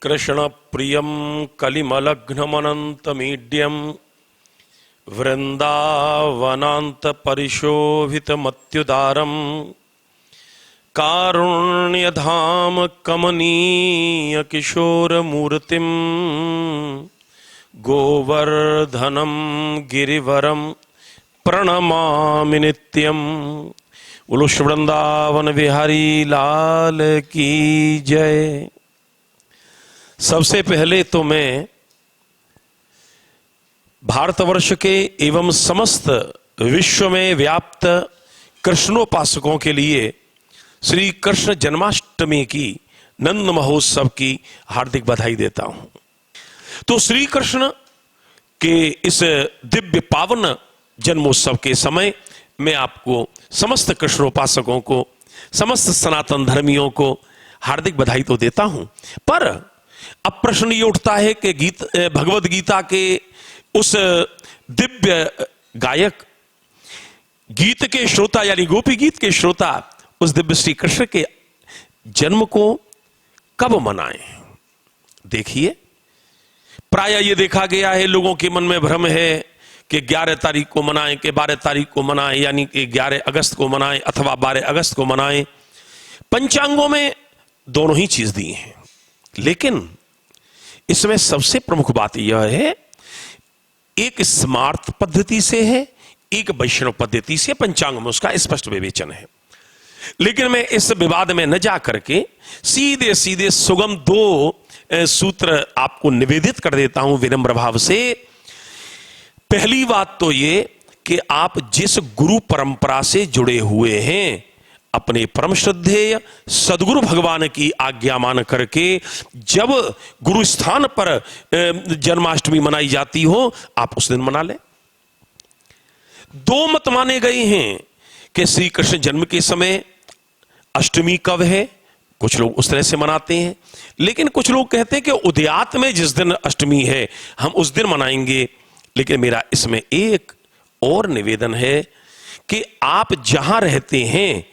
कृष्ण प्रियं कलिमलघ्नमनन्तमीड्यं वृंदावनांत परिशोभितमत्युदारं कारुण्यधाम कमनीय किशोरमूर्तिं गोवर्धनं गिरिवरं प्रणमामि नित्यं। बोलो श्री वृंदावन बिहारी लाल की जय। सबसे पहले तो मैं भारतवर्ष के एवं समस्त विश्व में व्याप्त कृष्णोपासकों के लिए श्री कृष्ण जन्माष्टमी की नंद महोत्सव की हार्दिक बधाई देता हूं। तो श्री कृष्ण के इस दिव्य पावन जन्मोत्सव के समय मैं आपको समस्त कृष्णोपासकों को, समस्त सनातन धर्मियों को हार्दिक बधाई तो देता हूं, पर अब प्रश्न ये उठता है कि भगवद गीता के उस दिव्य गायक, गीत के श्रोता यानी गोपी गीत के श्रोता उस दिव्य श्री कृष्ण के जन्म को कब मनाएं। देखिए, प्रायः ये देखा गया है, लोगों के मन में भ्रम है कि 11 तारीख को मनाएं कि 12 तारीख को मनाएं, यानी कि 11 अगस्त को मनाएं अथवा 12 अगस्त को मनाएं। पंचांगों में दोनों ही चीज दी हैं, लेकिन इसमें सबसे प्रमुख बात यह है, एक स्मार्त पद्धति से है, एक वैष्णव पद्धति से पंचांग में उसका स्पष्ट विवेचन है। लेकिन मैं इस विवाद में न जा करके सीधे सीधे सुगम 2 सूत्र आपको निवेदित कर देता हूं विनम्र भाव से। पहली बात तो ये कि आप जिस गुरु परंपरा से जुड़े हुए हैं, अपने परम श्रद्धेय सदगुरु भगवान की आज्ञा मान करके जब गुरु स्थान पर जन्माष्टमी मनाई जाती हो, आप उस दिन मना लें। 2 मत माने गए हैं कि श्री कृष्ण जन्म के समय अष्टमी कब है। कुछ लोग उस तरह से मनाते हैं, लेकिन कुछ लोग कहते हैं कि उदयात में जिस दिन अष्टमी है हम उस दिन मनाएंगे। लेकिन मेरा इसमें एक और निवेदन है कि आप जहां रहते हैं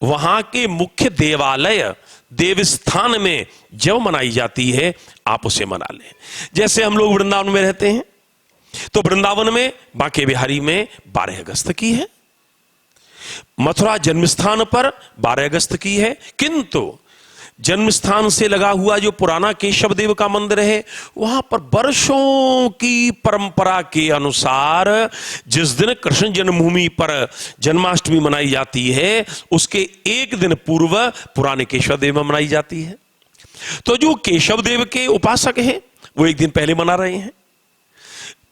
वहां के मुख्य देवालय देवस्थान में जब मनाई जाती है आप उसे मना लें। जैसे हम लोग वृंदावन में रहते हैं, तो वृंदावन में बांके बिहारी में 12 अगस्त की है, मथुरा जन्मस्थान पर 12 अगस्त की है, किंतु जन्मस्थान से लगा हुआ जो पुराना केशव देव का मंदिर है वहां पर वर्षों की परंपरा के अनुसार जिस दिन कृष्ण जन्मभूमि पर जन्माष्टमी मनाई जाती है उसके एक दिन पूर्व पुराने केशव देव में मनाई जाती है। तो जो केशव देव के उपासक हैं वो एक दिन पहले मना रहे हैं,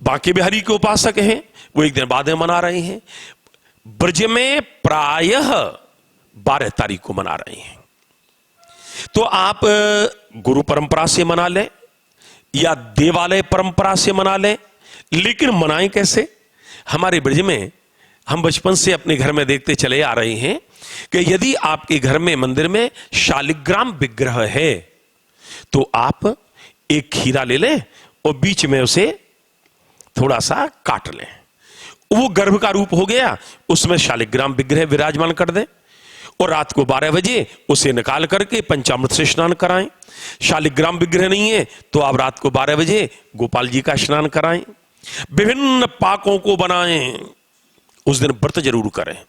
बांके बिहारी के उपासक हैं वो एक दिन बाद में मना रहे हैं। ब्रज में प्रायः 12 तारीख को मना रहे हैं। तो आप गुरु परंपरा से मना लें या देवालय परंपरा से मना लें, लेकिन मनाएं कैसे। हमारे ब्रज में हम बचपन से अपने घर में देखते चले आ रहे हैं कि यदि आपके घर में मंदिर में शालिग्राम विग्रह है तो आप एक खीरा ले लें और बीच में उसे थोड़ा सा काट लें, वो गर्भ का रूप हो गया, उसमें शालिग्राम विग्रह विराजमान कर दें और रात को 12 बजे उसे निकाल करके पंचामृत से स्नान कराएं। शालिग्राम विग्रह नहीं है तो आप रात को 12 बजे गोपाल जी का स्नान कराएं। विभिन्न पाकों को बनाएं, उस दिन व्रत जरूर करें।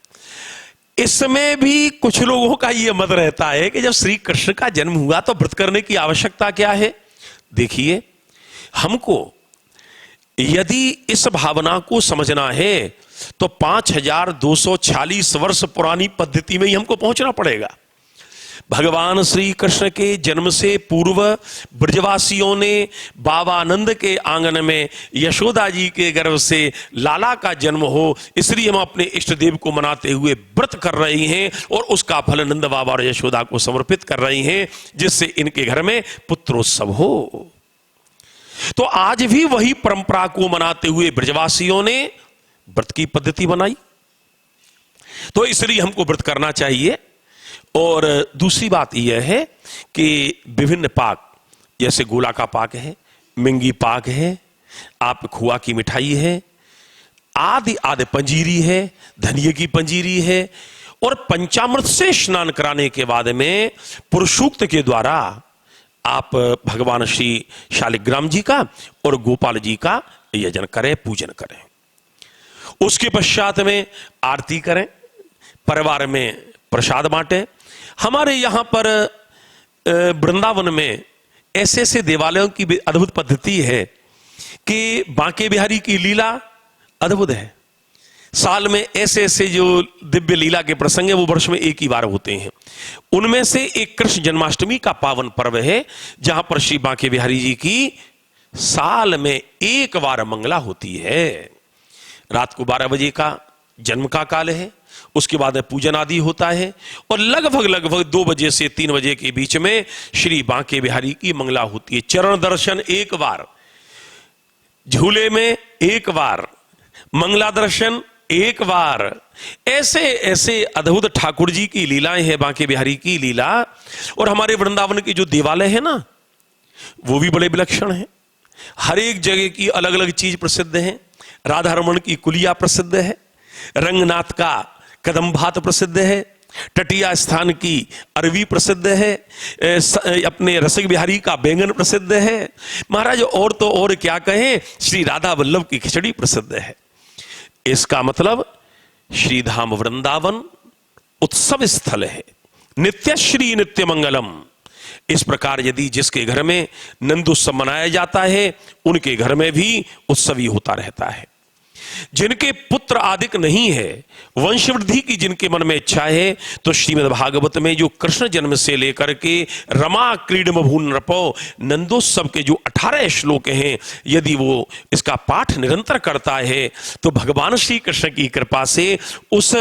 इसमें भी कुछ लोगों का यह मत रहता है कि जब श्री कृष्ण का जन्म हुआ तो व्रत करने की आवश्यकता क्या है। देखिए, हमको यदि इस भावना को समझना है तो 5246 वर्ष पुरानी पद्धति में ही हमको पहुंचना पड़ेगा। भगवान श्री कृष्ण के जन्म से पूर्व ब्रजवासियों ने बाबानंद के आंगन में यशोदा जी के गर्भ से लाला का जन्म हो, इसलिए हम अपने इष्ट देव को मनाते हुए व्रत कर रहे हैं और उसका फल नंद बाबा और यशोदा को समर्पित कर रहे हैं, जिससे इनके घर में पुत्रोत्सव हो। तो आज भी वही परंपरा को मनाते हुए ब्रजवासियों ने व्रत की पद्धति बनाई, तो इसलिए हमको व्रत करना चाहिए। और दूसरी बात यह है कि विभिन्न पाक, जैसे गोला का पाक है, मिंगी पाक है, आप खुआ की मिठाई है, आदि आदि पंजीरी है, धनिये की पंजीरी है, और पंचामृत से स्नान कराने के बाद में पुरुषूक्त के द्वारा आप भगवान श्री शालिग्राम जी का और गोपाल जी का यजन करें, पूजन करें। उसके पश्चात में आरती करें, परिवार में प्रसाद बांटें। हमारे यहां पर वृंदावन में ऐसे ऐसे देवालयों की अद्भुत पद्धति है कि बांके बिहारी की लीला अद्भुत है। साल में ऐसे ऐसे जो दिव्य लीला के प्रसंग है वो वर्ष में एक ही बार होते हैं। उनमें से एक कृष्ण जन्माष्टमी का पावन पर्व है, जहां पर श्री बांके बिहारी जी की साल में एक बार मंगला होती है। रात को 12 बजे का जन्म का काल है, उसके बाद पूजन आदि होता है और लगभग 2 बजे से 3 बजे के बीच में श्री बांके बिहारी की मंगला होती है। चरण दर्शन एक बार, झूले में एक बार, मंगला दर्शन एक बार। ऐसे ऐसे अद्भुत ठाकुर जी की लीलाएं हैं, बांके बिहारी की लीला। और हमारे वृंदावन के जो देवालय है ना, वो भी बड़े विलक्षण हैं। हर एक जगह की अलग अलग चीज प्रसिद्ध है। राधा रमण की कुलिया प्रसिद्ध है, रंगनाथ का कदम्भात प्रसिद्ध है, टटिया स्थान की अरवी प्रसिद्ध है, अपने रसिक बिहारी का बैंगन प्रसिद्ध है। महाराज और तो और क्या कहें, श्री राधा वल्लभ की खिचड़ी प्रसिद्ध है। इसका मतलब श्रीधाम वृंदावन उत्सव स्थल है, नित्यश्री नित्य मंगलम। इस प्रकार यदि जिसके घर में नंदोत्सव मनाया जाता है, उनके घर में भी उत्सव ही होता रहता है। जिनके पुत्र आदिक नहीं है, वंश वृद्धि की जिनके मन में इच्छा है, तो श्रीमद् भागवत में जो कृष्ण जन्म से लेकर के रमा क्रीडम भून नृपो नंदोत्सव के जो 18 श्लोक हैं, यदि वो इसका पाठ निरंतर करता है तो भगवान श्री कृष्ण की कृपा से उस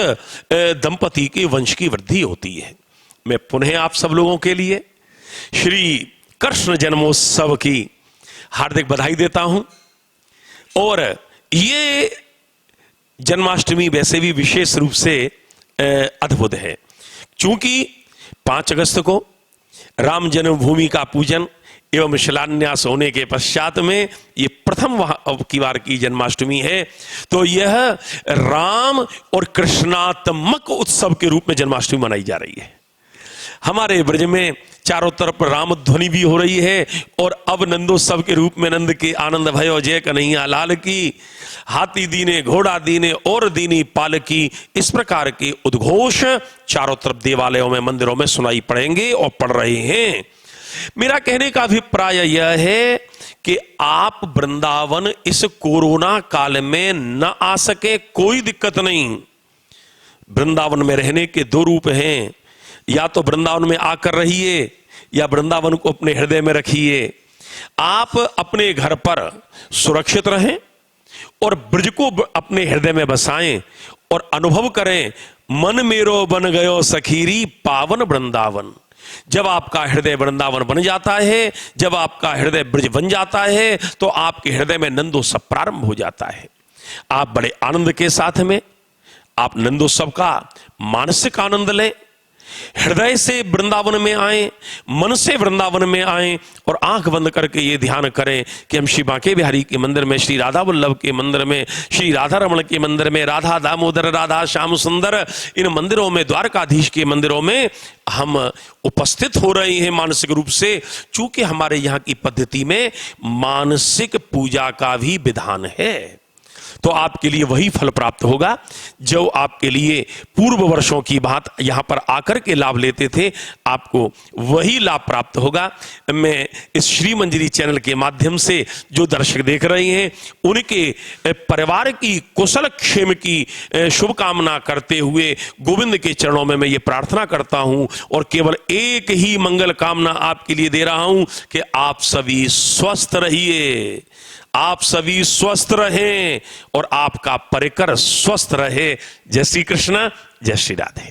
दंपति के वंश की वृद्धि होती है। मैं पुनः आप सब लोगों के लिए श्री कृष्ण जन्मोत्सव की हार्दिक बधाई देता हूं। और ये जन्माष्टमी वैसे भी विशेष रूप से अद्भुत है, क्योंकि 5 अगस्त को राम जन्मभूमि का पूजन एवं शिलान्यास होने के पश्चात में ये प्रथम की बार की जन्माष्टमी है। तो यह राम और कृष्णात्मक उत्सव के रूप में जन्माष्टमी मनाई जा रही है। हमारे ब्रज में चारों तरफ राम ध्वनि भी हो रही है और अब नंदोत्सव के रूप में नंद के आनंद भयो जय कन्हैया लाल की, हाथी दीने घोड़ा दीने और दीनी पाल की, इस प्रकार के उद्घोष चारों तरफ देवालयों में मंदिरों में सुनाई पड़ेंगे और पड़ रहे हैं। मेरा कहने का अभिप्राय यह है कि आप वृंदावन इस कोरोना काल में न आ सके कोई दिक्कत नहीं। वृंदावन में रहने के 2 रूप हैं, या तो वृंदावन में आकर रहिए या वृंदावन को अपने हृदय में रखिए। आप अपने घर पर सुरक्षित रहें और ब्रज को अपने हृदय में बसाएं और अनुभव करें, मन मेरो बन गयो सखीरी पावन वृंदावन। जब आपका हृदय वृंदावन बन जाता है, जब आपका हृदय ब्रज बन जाता है, तो आपके हृदय में नंदोत्सव प्रारंभ हो जाता है। आप बड़े आनंद के साथ में आप नंदोत्सव का मानसिक आनंद लें, हृदय से वृंदावन में आए, मन से वृंदावन में आए और आंख बंद करके ये ध्यान करें कि हम श्री बांके बिहारी के मंदिर में, श्री राधा वल्लभ के मंदिर में, श्री राधा रमण के मंदिर में, राधा दामोदर, राधा श्याम सुंदर, इन मंदिरों में, द्वारकाधीश के मंदिरों में हम उपस्थित हो रहे हैं मानसिक रूप से। चूंकि हमारे यहाँ की पद्धति में मानसिक पूजा का भी विधान है, तो आपके लिए वही फल प्राप्त होगा जो आपके लिए पूर्व वर्षों की बात यहां पर आकर के लाभ लेते थे, आपको वही लाभ प्राप्त होगा। मैं इस श्री मंजरी चैनल के माध्यम से जो दर्शक देख रहे हैं, उनके परिवार की कुशल क्षेम की शुभकामना करते हुए गोविंद के चरणों में मैं ये प्रार्थना करता हूं और केवल एक ही मंगल कामना आपके लिए दे रहा हूं कि आप सभी स्वस्थ रहिए, आप सभी स्वस्थ रहें और आपका परिकर स्वस्थ रहे। जय श्री कृष्ण, जय श्री राधे।